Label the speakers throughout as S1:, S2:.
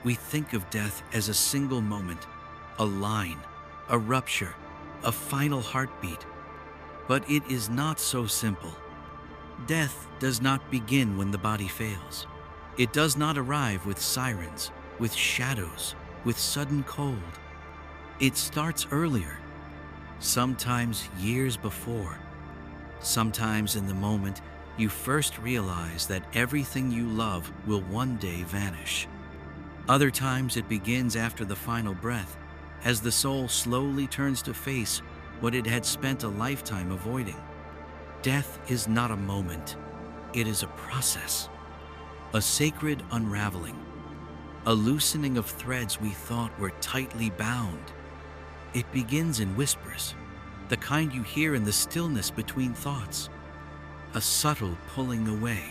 S1: We think of death as a single moment, a line, a rupture, a final heartbeat. But it is not so simple. Death does not begin when the body fails. It does not arrive with sirens, with shadows, with sudden cold. It starts earlier, sometimes years before. Sometimes in the moment you first realize that everything you love will one day vanish. Other times it begins after the final breath, as the soul slowly turns to face what it had spent a lifetime avoiding. Death is not a moment, it is a process, a sacred unraveling, a loosening of threads we thought were tightly bound. It begins in whispers, the kind you hear in the stillness between thoughts, a subtle pulling away,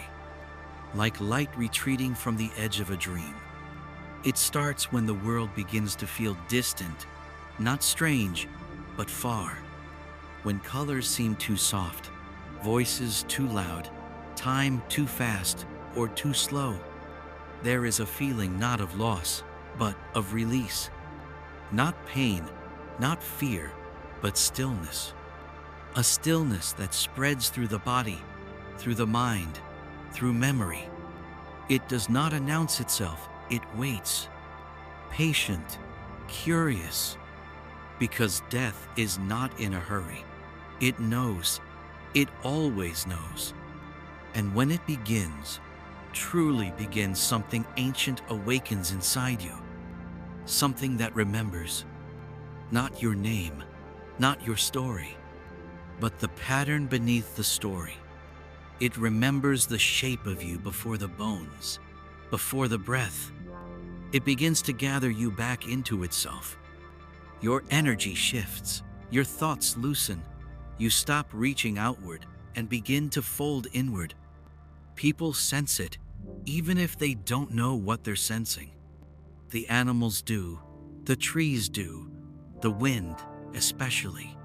S1: like light retreating from the edge of a dream. It starts when the world begins to feel distant, not strange, but far. When colors seem too soft, voices too loud, time too fast or too slow, there is a feeling not of loss, but of release. Not pain, not fear, but stillness. A stillness that spreads through the body, through the mind, through memory. It does not announce itself, it waits. Patient, curious, because death is not in a hurry. It knows. It always knows. And when it begins, truly begins, something ancient awakens inside you. Something that remembers. Not your name, not your story, but the pattern beneath the story. It remembers the shape of you before the bones, before the breath. It begins to gather you back into itself. Your energy shifts, your thoughts loosen. You stop reaching outward and begin to fold inward. People sense it, even if they don't know what they're sensing. The animals do, the trees do, the wind especially.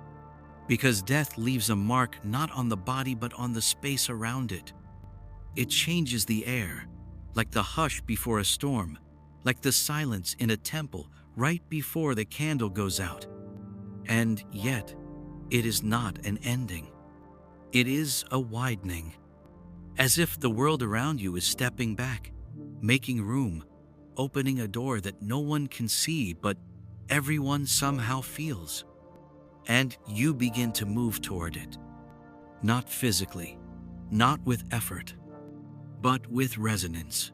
S1: Because death leaves a mark not on the body but on the space around it. It changes the air, like the hush before a storm, like the silence in a temple right before the candle goes out. And yet, it is not an ending. It is a widening, as if the world around you is stepping back, making room, opening a door that no one can see but everyone somehow feels. And you begin to move toward it, not physically, not with effort, but with resonance,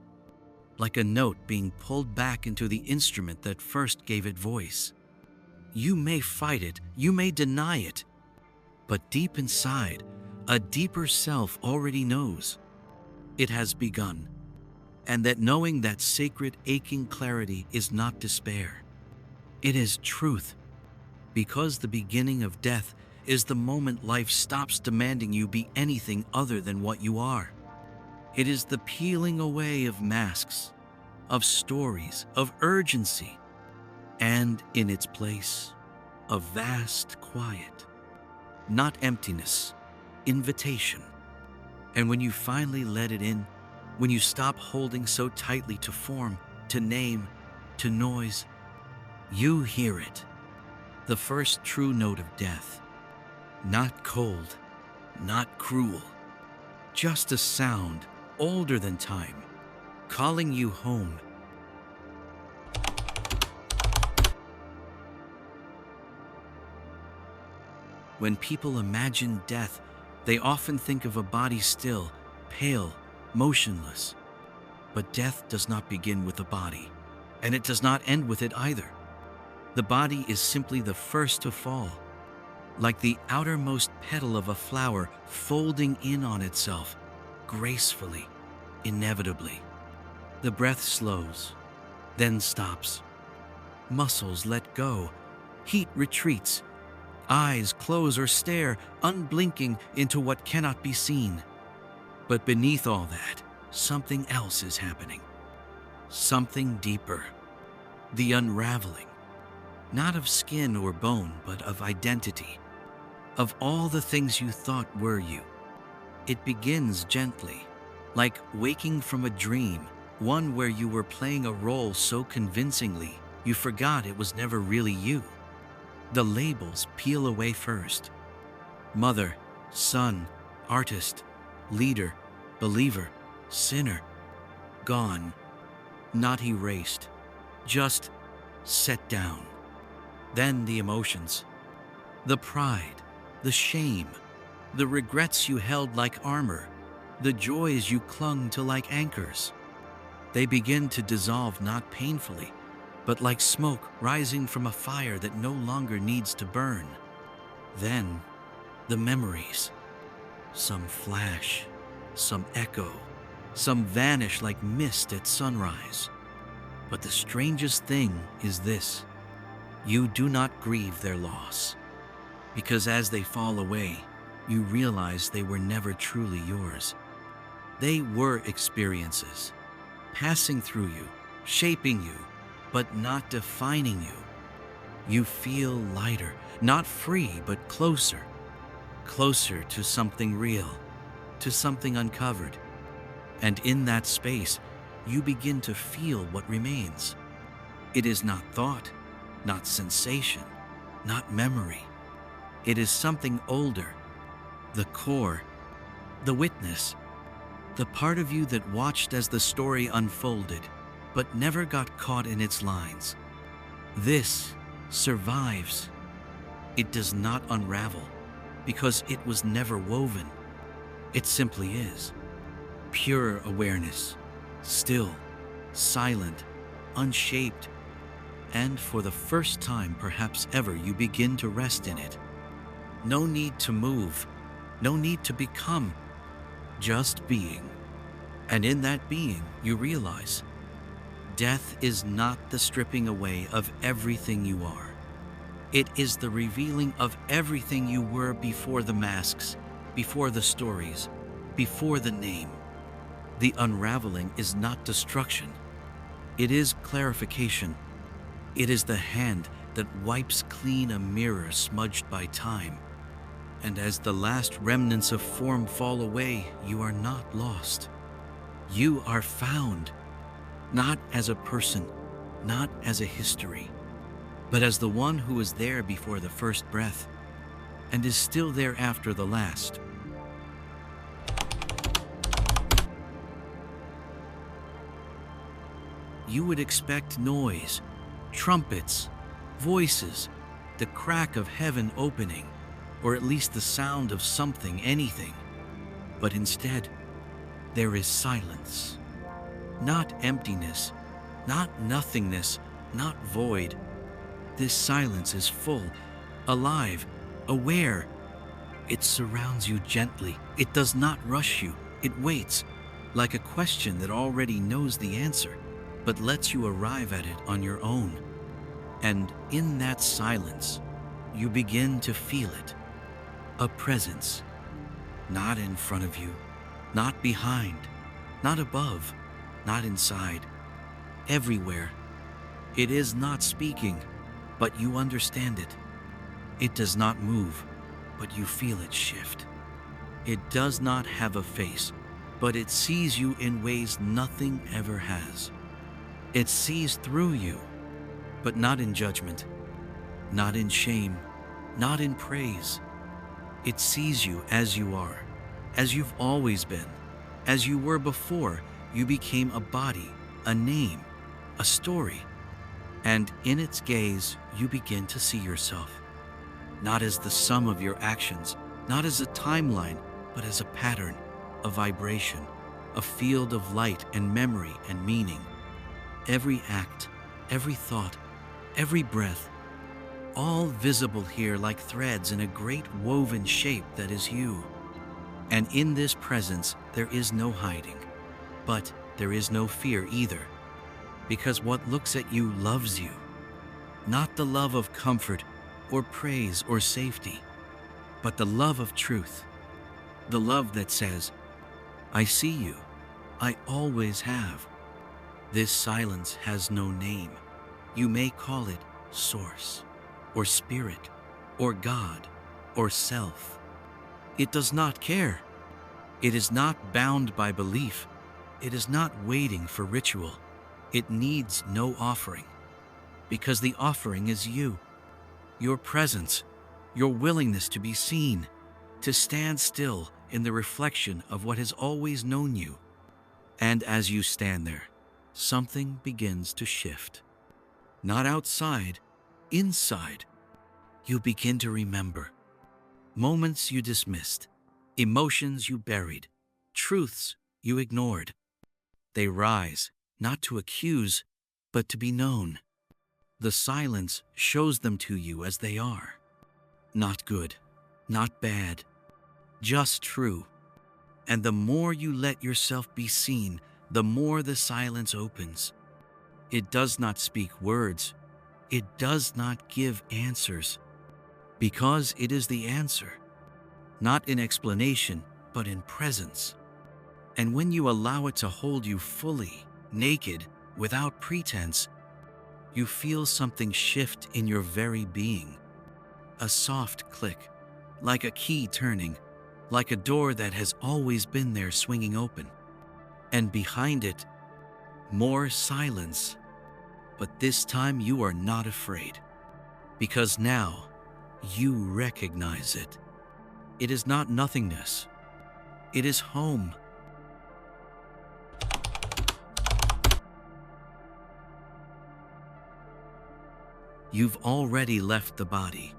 S1: like a note being pulled back into the instrument that first gave it voice. You may fight it, you may deny it, but deep inside, a deeper self already knows it has begun, and that knowing that sacred aching clarity is not despair. It is truth, because the beginning of death is the moment life stops demanding you be anything other than what you are. It is the peeling away of masks, of stories, of urgency, and in its place, a vast quiet. Not emptiness, invitation. And when you finally let it in, when you stop holding so tightly to form, to name, to noise, you hear it. The first true note of death. Not cold, not cruel. Just a sound older than time, calling you home. When people imagine death, they often think of a body still, pale, motionless. But death does not begin with the body, and it does not end with it either. The body is simply the first to fall, like the outermost petal of a flower folding in on itself, gracefully, inevitably. The breath slows, then stops. Muscles let go, heat retreats. Eyes close or stare, unblinking, into what cannot be seen. But beneath all that, something else is happening. Something deeper. The unraveling. Not of skin or bone, but of identity. Of all the things you thought were you. It begins gently, like waking from a dream, one where you were playing a role so convincingly you forgot it was never really you. The labels peel away first. Mother, son, artist, leader, believer, sinner, gone, not erased, just set down. Then the emotions, the pride, the shame, the regrets you held like armor, the joys you clung to like anchors. They begin to dissolve not painfully, but like smoke rising from a fire that no longer needs to burn. Then, the memories. Some flash, some echo, some vanish like mist at sunrise. But the strangest thing is this: you do not grieve their loss, because as they fall away, you realize they were never truly yours. They were experiences, passing through you, shaping you, but not defining you. You feel lighter, not free, but closer. Closer to something real, to something uncovered. And in that space, you begin to feel what remains. It is not thought, not sensation, not memory. It is something older, the core, the witness, the part of you that watched as the story unfolded, but never got caught in its lines. This survives. It does not unravel, because it was never woven. It simply is. Pure awareness, still, silent, unshaped, and for the first time perhaps ever you begin to rest in it. No need to move, no need to become, just being. And in that being, you realize death is not the stripping away of everything you are. It is the revealing of everything you were before the masks, before the stories, before the name. The unraveling is not destruction. It is clarification. It is the hand that wipes clean a mirror smudged by time. And as the last remnants of form fall away, you are not lost. You are found, not as a person, not as a history, but as the one who was there before the first breath and is still there after the last. You would expect noise, trumpets, voices, the crack of heaven opening, or at least the sound of something, anything. But instead, there is silence. Not emptiness, not nothingness, not void. This silence is full, alive, aware. It surrounds you gently. It does not rush you. It waits, like a question that already knows the answer, but lets you arrive at it on your own. And in that silence, you begin to feel it. A presence, not in front of you, not behind, not above, not inside, everywhere. It is not speaking, but you understand it. It does not move, but you feel it shift. It does not have a face, but it sees you in ways nothing ever has. It sees through you, but not in judgment, not in shame, not in praise. It sees you as you are, as you've always been, as you were before you became a body, a name, a story. And in its gaze, you begin to see yourself, not as the sum of your actions, not as a timeline, but as a pattern, a vibration, a field of light and memory and meaning. Every act, every thought, every breath, all visible here like threads in a great woven shape that is you. And in this presence, there is no hiding, but there is no fear either, because what looks at you loves you, not the love of comfort or praise or safety, but the love of truth, the love that says, I see you, I always have. This silence has no name. You may call it source, or spirit, or God, or self. It does not care. It is not bound by belief. It is not waiting for ritual. It needs no offering, because the offering is you, your presence, your willingness to be seen, to stand still in the reflection of what has always known you. And as you stand there, something begins to shift. Not outside, inside. You begin to remember moments you dismissed, emotions you buried, truths you ignored. They rise, not to accuse, but to be known. The silence shows them to you as they are. Not good, not bad, just true. And the more you let yourself be seen, the more the silence opens. It does not speak words. It does not give answers, because it is the answer, not in explanation, but in presence. And when you allow it to hold you fully, naked, without pretense, you feel something shift in your very being. A soft click, like a key turning, like a door that has always been there swinging open. And behind it, more silence. But this time you are not afraid, because now you recognize it. It is not nothingness. It is home. You've already left the body.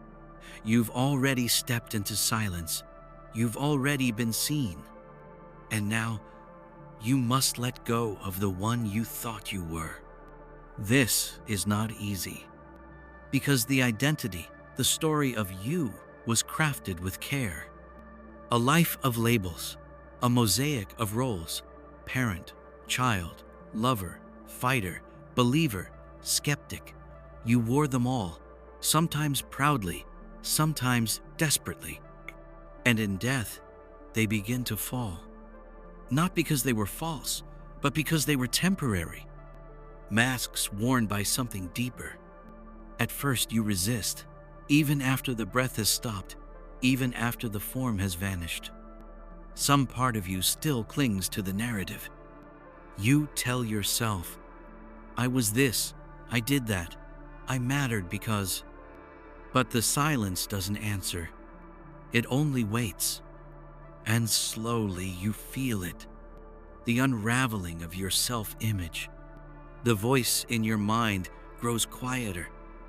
S1: You've already stepped into silence. You've already been seen. And now, you must let go of the one you thought you were. This is not easy, because the identity, the story of you, was crafted with care. A life of labels, a mosaic of roles: parent, child, lover, fighter, believer, skeptic. You wore them all, sometimes proudly, sometimes desperately. And in death, they begin to fall. Not because they were false, but because they were temporary. Masks worn by something deeper. At first you resist, even after the breath has stopped, even after the form has vanished. Some part of you still clings to the narrative. You tell yourself, I was this, I did that, I mattered because... But the silence doesn't answer. It only waits. And slowly you feel it. The unraveling of your self-image. The voice in your mind grows quieter.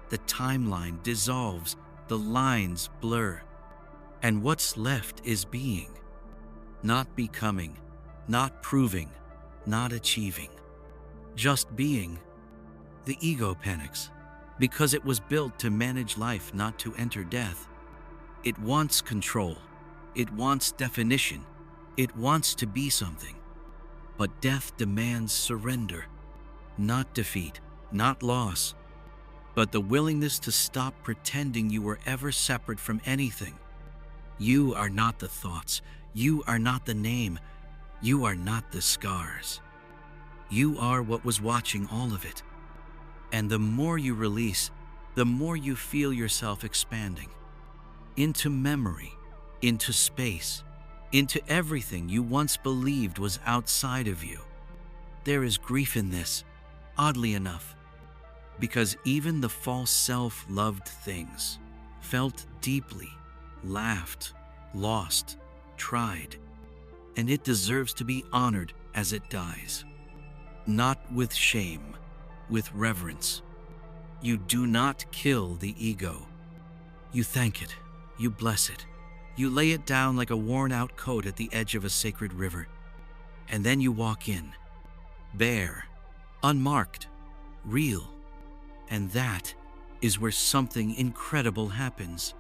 S1: The timeline dissolves. The lines blur. And what's left is being. Not becoming. Not proving. Not achieving. Just being. The ego panics, because it was built to manage life, not to enter death. It wants control. It wants definition. It wants to be something. But death demands surrender, not defeat, not loss, but the willingness to stop pretending you were ever separate from anything. You are not the thoughts. You are not the name. You are not the scars. You are what was watching all of it. And the more you release, the more you feel yourself expanding. Into memory, into space, into everything you once believed was outside of you. There is grief in this, oddly enough, because even the false self loved things, felt deeply, laughed, lost, tried, and it deserves to be honored as it dies. Not with shame, with reverence. You do not kill the ego. You thank it, you bless it, you lay it down like a worn-out coat at the edge of a sacred river, and then you walk in, bare, unmarked, real. And that is where something incredible happens.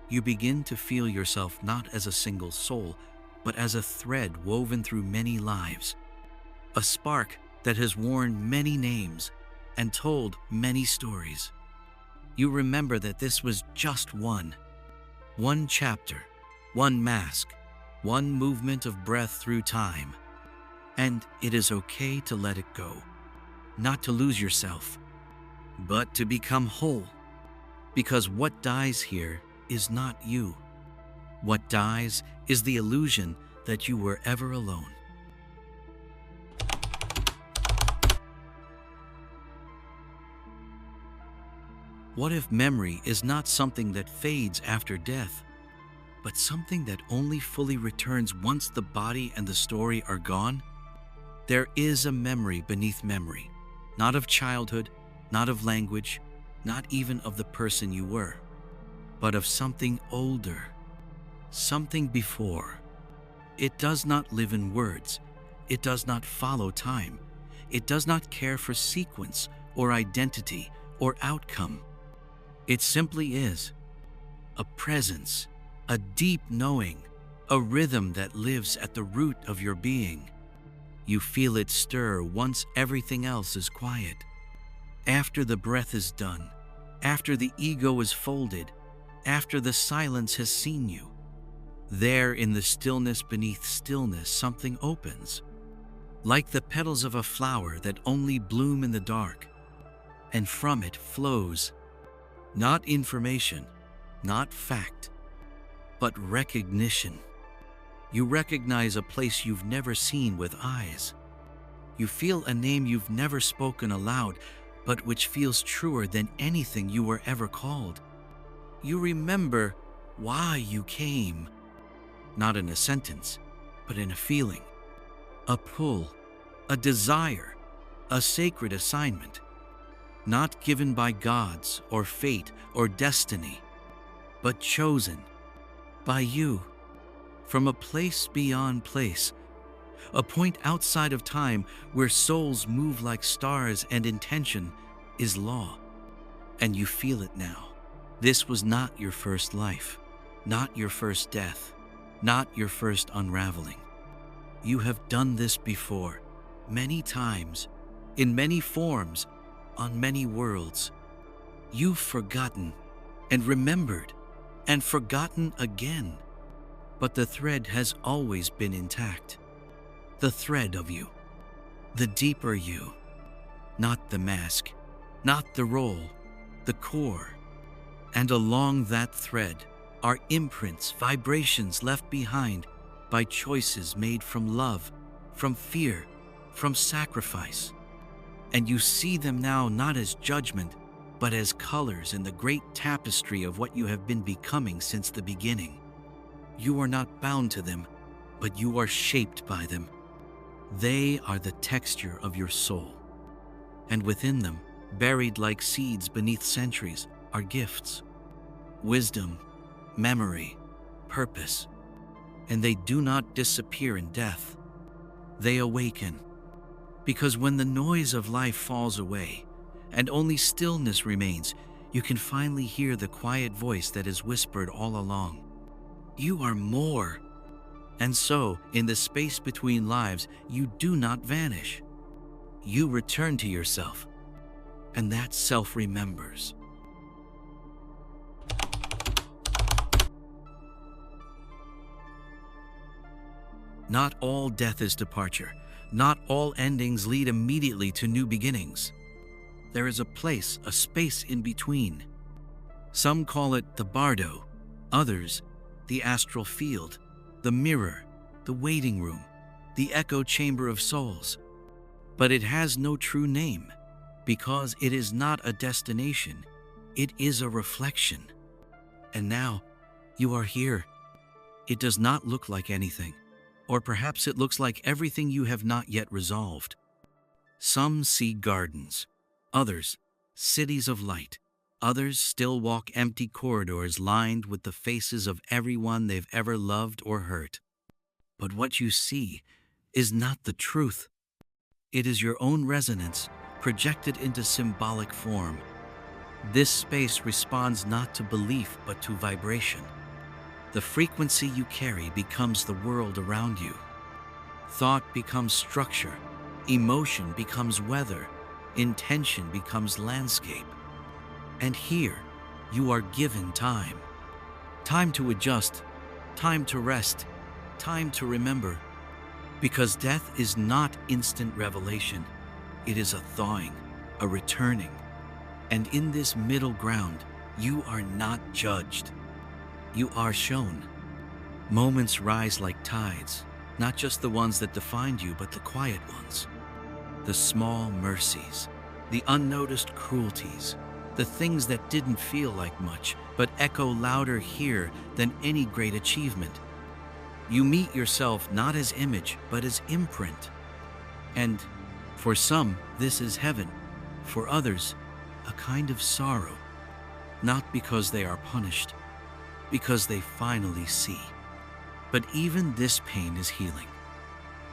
S1: You begin to feel yourself not as a single soul, but as a thread woven through many lives. A spark that has worn many names and told many stories. You remember that this was just one chapter, one mask, one movement of breath through time. And it is okay to let it go, not to lose yourself, but to become whole. Because what dies here is not you. What dies is the illusion that you were ever alone. What if memory is not something that fades after death, but something that only fully returns once the body and the story are gone? There is a memory beneath memory, not of childhood, not of language, not even of the person you were, but of something older, something before. It does not live in words. It does not follow time. It does not care for sequence or identity or outcome. It simply is a presence, a deep knowing, a rhythm that lives at the root of your being. You feel it stir once everything else is quiet. After the breath is done, after the ego is folded, after the silence has seen you, there in the stillness beneath stillness something opens, like the petals of a flower that only bloom in the dark, and from it flows not information, not fact, but recognition. You recognize a place you've never seen with eyes. You feel a name you've never spoken aloud, but which feels truer than anything you were ever called. You remember why you came, not in a sentence, but in a feeling, a pull, a desire, a sacred assignment, not given by gods or fate or destiny, but chosen by you from a place beyond place, a point outside of time where souls move like stars and intention is law. And you feel it now. This was not your first life, not your first death, not your first unraveling. You have done this before, many times, in many forms, on many worlds. You've forgotten and remembered and forgotten again. But the thread has always been intact. The thread of you, the deeper you, not the mask, not the role, the core. And along that thread are imprints, vibrations left behind by choices made from love, from fear, from sacrifice. And you see them now not as judgment, but as colors in the great tapestry of what you have been becoming since the beginning. You are not bound to them, but you are shaped by them. They are the texture of your soul. And within them, buried like seeds beneath centuries, are gifts, wisdom, memory, purpose. And they do not disappear in death. They awaken. Because when the noise of life falls away and only stillness remains, you can finally hear the quiet voice that has whispered all along. You are more. And so, in the space between lives, you do not vanish. You return to yourself, and that self remembers. Not all death is departure. Not all endings lead immediately to new beginnings. There is a place, a space in between. Some call it the bardo, others the astral field, the mirror, the waiting room, the echo chamber of souls. But it has no true name, because it is not a destination, it is a reflection. And now, you are here. It does not look like anything. Or perhaps it looks like everything you have not yet resolved. Some see gardens, others cities of light, others still walk empty corridors lined with the faces of everyone they've ever loved or hurt. But what you see is not the truth. It is your own resonance projected into symbolic form. This space responds not to belief but to vibration. The frequency you carry becomes the world around you. Thought becomes structure, emotion becomes weather, intention becomes landscape. And here, you are given time. Time to adjust, time to rest, time to remember. Because death is not instant revelation. It is a thawing, a returning. And in this middle ground, you are not judged. You are shown. Moments rise like tides, not just the ones that defined you, but the quiet ones. The small mercies, the unnoticed cruelties, the things that didn't feel like much, but echo louder here than any great achievement. You meet yourself not as image, but as imprint. And for some, this is heaven. For others, a kind of sorrow. Not because they are punished, because they finally see. But even this pain is healing.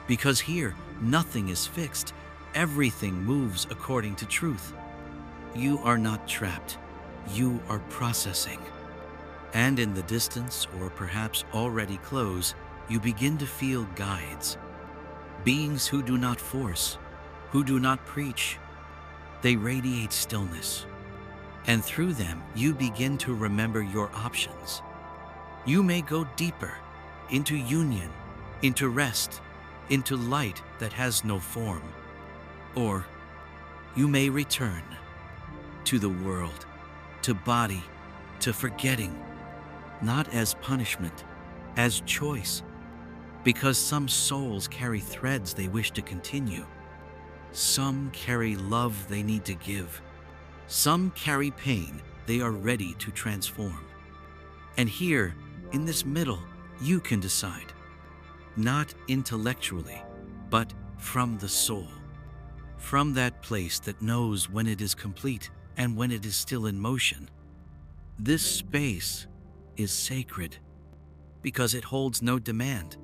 S1: Because here, nothing is fixed. Everything moves according to truth. You are not trapped. You are processing. And in the distance, or perhaps already close, you begin to feel guides. Beings who do not force, who do not preach. They radiate stillness. And through them, you begin to remember your options. You may go deeper, into union, into rest, into light that has no form. Or you may return to the world, to body, to forgetting, not as punishment, as choice, because some souls carry threads they wish to continue. Some carry love they need to give. Some carry pain they are ready to transform. And here, in this middle, you can decide, not intellectually, but from the soul, from that place that knows when it is complete and when it is still in motion. This space is sacred because it holds no demand,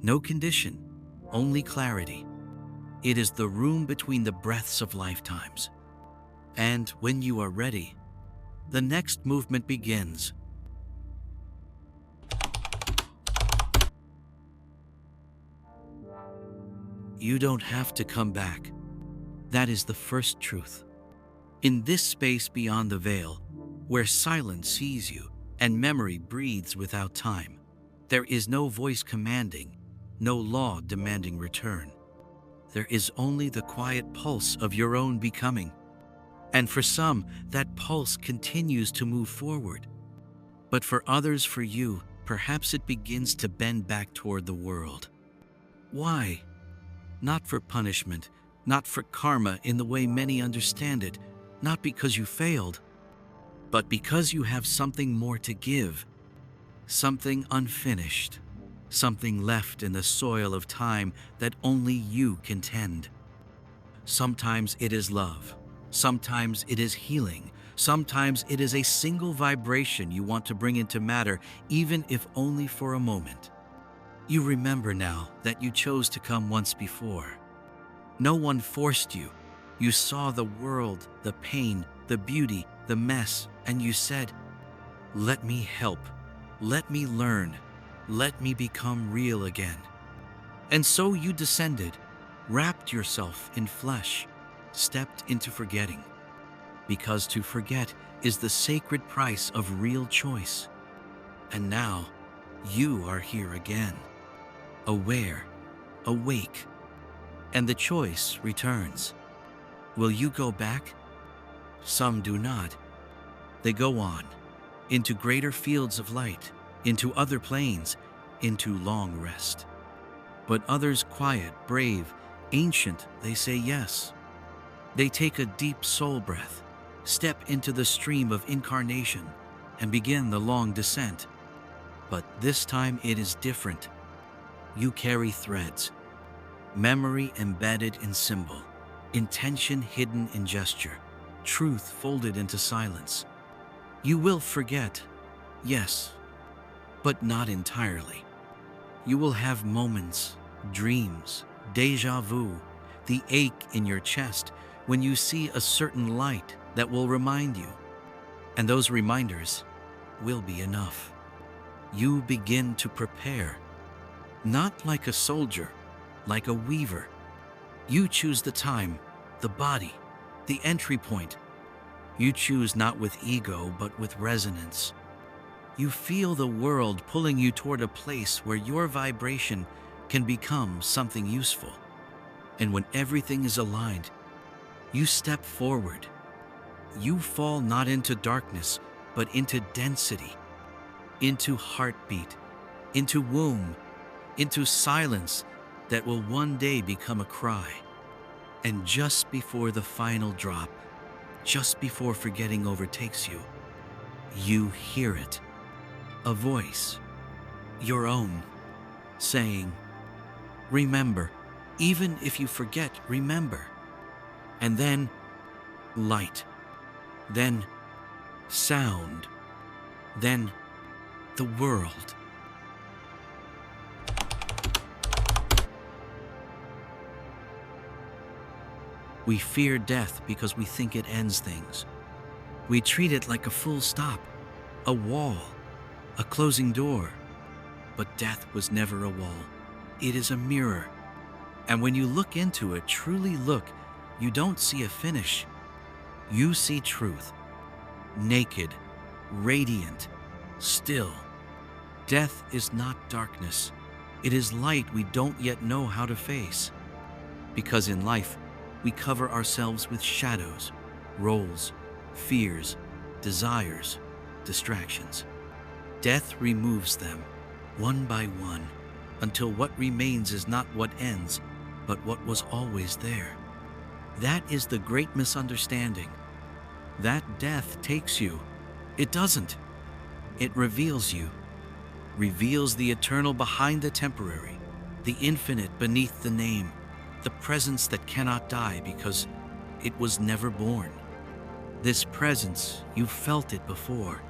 S1: no condition, only clarity. It is the room between the breaths of lifetimes. And when you are ready, the next movement begins. You don't have to come back. That is the first truth. In this space beyond the veil, where silence sees you and memory breathes without time, there is no voice commanding, no law demanding return. There is only the quiet pulse of your own becoming. And for some, that pulse continues to move forward. But for others, for you, perhaps it begins to bend back toward the world. Why? Not for punishment, not for karma in the way many understand it, not because you failed, but because you have something more to give, something unfinished, something left in the soil of time that only you can tend. Sometimes it is love, sometimes it is healing, sometimes it is a single vibration you want to bring into matter, even if only for a moment. You remember now that you chose to come once before. No one forced you. You saw the world, the pain, the beauty, the mess, and you said, "Let me help. Let me learn. Let me become real again." And so you descended, wrapped yourself in flesh, stepped into forgetting. Because to forget is the sacred price of real choice. And now, you are here again, aware, awake, and the choice returns. Will you go back? Some do not. They go on, into greater fields of light, into other planes, into long rest. But others, quiet, brave, ancient, they say yes. They take a deep soul breath, step into the stream of incarnation, and begin the long descent. But this time it is different. You carry threads, memory embedded in symbol, intention hidden in gesture, truth folded into silence. You will forget, yes, but not entirely. You will have moments, dreams, déjà vu, the ache in your chest when you see a certain light that will remind you. And those reminders will be enough. You begin to prepare, not like a soldier, like a weaver. You choose the time, the body, the entry point. You choose not with ego, but with resonance. You feel the world pulling you toward a place where your vibration can become something useful. And when everything is aligned, you step forward. You fall not into darkness, but into density, into heartbeat, into womb, into silence that will one day become a cry. And just before the final drop, just before forgetting overtakes you, you hear it. A voice, your own, saying, "Remember, even if you forget, remember." And then light, then sound, then the world. We fear death because we think it ends things. We treat it like a full stop, a wall, a closing door. But death was never a wall. It is a mirror. And when you look into it, truly look, you don't see a finish. You see truth, naked, radiant, still. Death is not darkness. It is light we don't yet know how to face. Because in life, we cover ourselves with shadows, roles, fears, desires, distractions. Death removes them, one by one, until what remains is not what ends, but what was always there. That is the great misunderstanding. That death takes you. It doesn't. It reveals you. Reveals the eternal behind the temporary, the infinite beneath the name, the presence that cannot die because it was never born. This presence, you felt it before,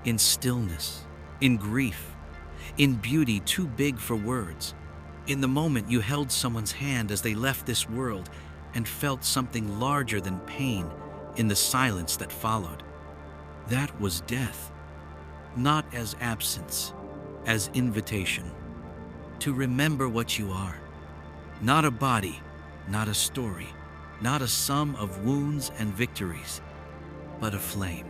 S1: in stillness, in grief, in beauty too big for words. In the moment you held someone's hand as they left this world and felt something larger than pain in the silence that followed. That was death, not as absence, as invitation to remember what you are. Not a body, not a story, not a sum of wounds and victories, but a flame,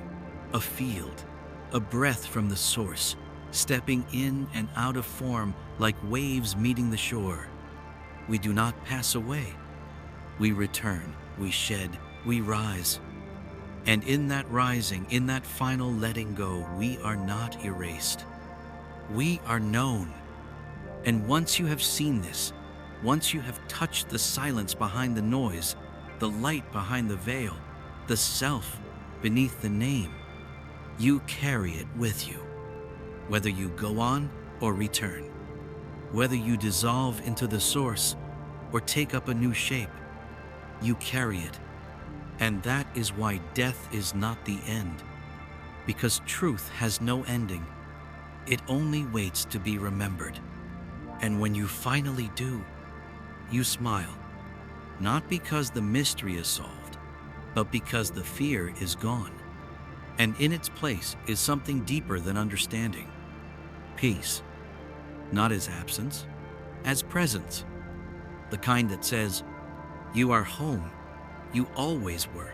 S1: a field, a breath from the source, stepping in and out of form like waves meeting the shore. We do not pass away. We return, we shed, we rise. And in that rising, in that final letting go, we are not erased. We are known. And once you have seen this, once you have touched the silence behind the noise, the light behind the veil, the self beneath the name, you carry it with you. Whether you go on or return, whether you dissolve into the source or take up a new shape, you carry it. And that is why death is not the end, because truth has no ending. It only waits to be remembered. And when you finally do, you smile, not because the mystery is solved, but because the fear is gone. And in its place is something deeper than understanding. Peace, not as absence, as presence. The kind that says, you are home, you always were.